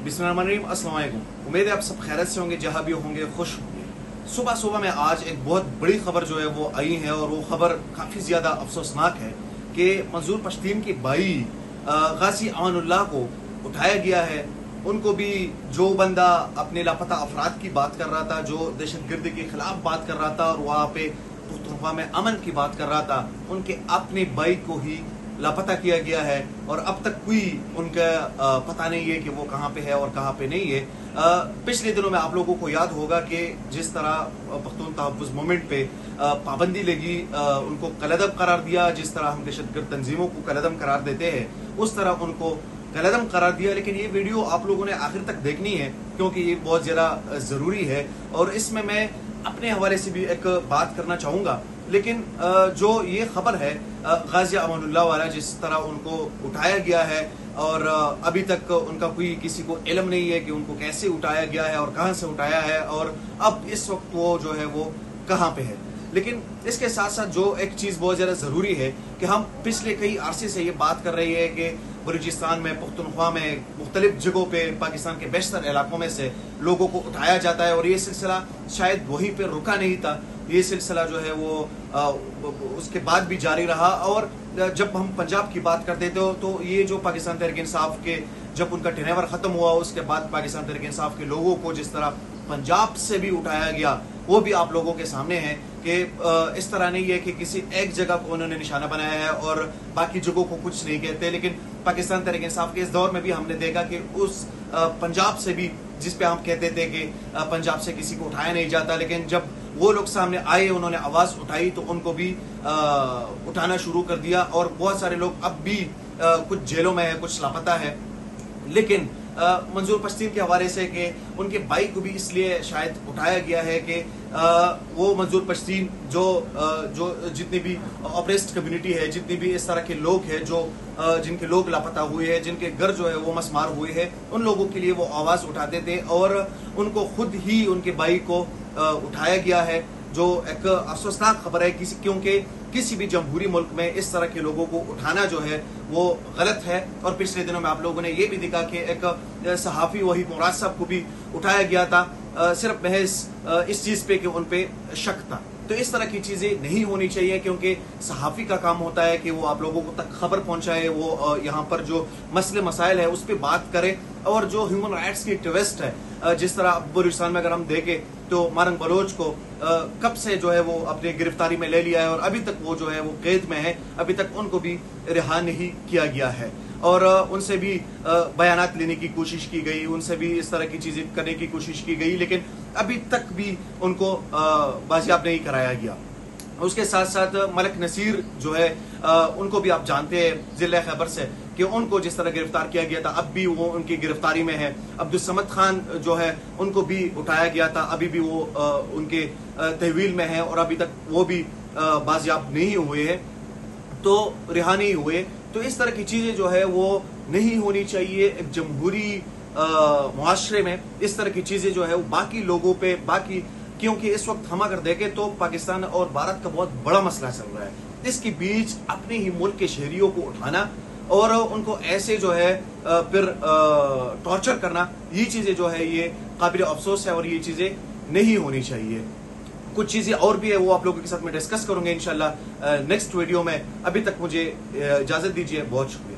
बिस्मिल्लाहिर्रहमानिर्रहीम, अस्सलाम वालेकुम। उम्मीद है आप सब खैरियत से होंगे, जहाँ भी होंगे खुश होंगे। सुबह सुबह में आज एक बहुत बड़ी खबर जो है वो आई है और वो खबर काफ़ी ज़्यादा अफसोसनाक है कि मंजूर पश्तीन की भाई गाजी अमानुल्लाह को उठाया गया है। उनको भी जो बंदा अपने लापता अफराद की बात कर रहा था, जो दहशतगर्दी के खिलाफ बात कर रहा था और वहाँ पे पुख्तनख्वा में अमन की बात कर रहा था, उनके अपने भाई को ही लापता किया गया है और अब तक कोई उनका पता नहीं है कि वो कहाँ पे है और कहाँ पे नहीं है। पिछले दिनों में आप लोगों को याद होगा कि जिस तरह पख्तून तहफ़्फ़ुज़ मूवमेंट पे पाबंदी लगी, उनको कलअदब करार दिया, जिस तरह हम दहशतगर्द तंजीमों को कलअदब करार देते हैं उस तरह उनको कलअदब करार दिया। लेकिन ये वीडियो आप लोगों ने आखिर तक देखनी है क्योंकि ये बहुत ज़्यादा ज़रूरी है और इसमें मैं अपने हवाले से भी एक बात करना चाहूँगा। लेकिन जो ये खबर है गाजी अमानुल्लाह वाला, जिस तरह उनको उठाया गया है और अभी तक उनका कोई किसी को इल्म नहीं है कि उनको कैसे उठाया गया है और कहाँ से उठाया है और अब इस वक्त वो जो है वो कहाँ पे है। लेकिन इसके साथ साथ जो एक चीज़ बहुत ज़्यादा ज़रूरी है कि हम पिछले कई अरसे से ये बात कर रहे हैं कि बलूचिस्तान में, पुख्तनख्वा में, मुख्तलिफ जगहों पे पाकिस्तान के बेशतर इलाकों में से लोगों को उठाया जाता है और ये सिलसिला शायद वहीं पे रुका नहीं था। ये सिलसिला जो है वो उसके बाद भी जारी रहा और जब हम पंजाब की बात करते थे तो ये जो पाकिस्तान तहरीक इंसाफ के जब उनका टेनेवर ख़त्म हुआ उसके बाद पाकिस्तान तहरीक इंसाफ के लोगों को जिस तरह पंजाब से भी उठाया गया वो भी आप लोगों के सामने है कि इस तरह नहीं है कि किसी एक जगह को उन्होंने निशाना बनाया है और बाकी जगहों को कुछ नहीं कहते। लेकिन पाकिस्तान तहरीक इंसाफ के इस दौर में भी हमने देखा कि उस पंजाब से भी, जिस पे हम कहते थे कि पंजाब से किसी को उठाया नहीं जाता, लेकिन जब वो लोग सामने आए, उन्होंने आवाज़ उठाई तो उनको भी उठाना शुरू कर दिया और बहुत सारे लोग अब भी कुछ जेलों में है, कुछ लापता है। लेकिन मंजूर पश्तीन के हवाले से कि उनके भाई को भी इसलिए शायद उठाया गया है कि वो मंजूर पश्तीन जो जितनी भी ऑपरेस्ट कम्युनिटी है, जितनी भी इस तरह के लोग हैं जो जिनके लोग लापता हुए हैं, जिनके घर जो है वो मसमार हुए हैं, उन लोगों के लिए वो आवाज़ उठाते थे और उनको खुद ही उनके भाई को उठाया गया है, जो एक अफसोसनाक खबर है क्योंकि किसी भी जमहूरी मुल्क में इस तरह के लोगों को उठाना जो है वो गलत है। और पिछले दिनों में आप लोगों ने ये भी देखा कि एक सहाफ़ी वहीद मुराद साहब को भी उठाया गया था सिर्फ महज इस चीज़ पे कि उन पे शक था। तो इस तरह की चीज़ें नहीं होनी चाहिए क्योंकि सहाफ़ी का काम होता है कि वो आप लोगों को तक खबर पहुंचाए, वो यहाँ पर जो मसले मसाइल है उस पर बात करे और जो ह्यूमन राइट्स की एक्टिविस्ट है, जिस तरह बलूचिस्तान में अगर हम देखें तो मारंग बलोच को कब से जो है वो अपने गिरफ्तारी में ले लिया है और अभी तक वो जो है वो कैद में है, अभी तक उनको भी रिहा नहीं किया गया है और उनसे भी बयानात लेने की कोशिश की गई, उनसे भी इस तरह की चीज़ें करने की कोशिश की गई, लेकिन अभी तक भी उनको बाजियाब नहीं कराया गया। उसके साथ साथ मलिक नसीर जो है उनको भी आप जानते हैं ज़िला खैबर से कि उनको जिस तरह गिरफ्तार किया गया था, अब भी वो उनकी गिरफ्तारी में है। अब्दुल समद खान जो है उनको भी उठाया गया था, अभी भी वो उनके तहवील में है और अभी तक वो भी बाजियाब नहीं हुए हैं, तो रिहा नहीं हुए। तो इस तरह की चीज़ें जो है वो नहीं होनी चाहिए एक जमहूरी मुआशरे में। इस तरह की चीज़ें जो है वो बाकी लोगों पे क्योंकि इस वक्त हम अगर देखें तो पाकिस्तान और भारत का बहुत बड़ा मसला चल रहा है, इसके बीच अपने ही मुल्क के शहरियों को उठाना और उनको ऐसे जो है फिर टॉर्चर करना, ये चीज़ें जो है ये काबिल अफसोस है और ये चीज़ें नहीं होनी चाहिए। कुछ चीज़ें और भी है वो आप लोगों के साथ में डिस्कस करूंगे इंशाल्लाह नेक्स्ट वीडियो में। अभी तक मुझे इजाज़त दीजिए, बहुत शुक्रिया।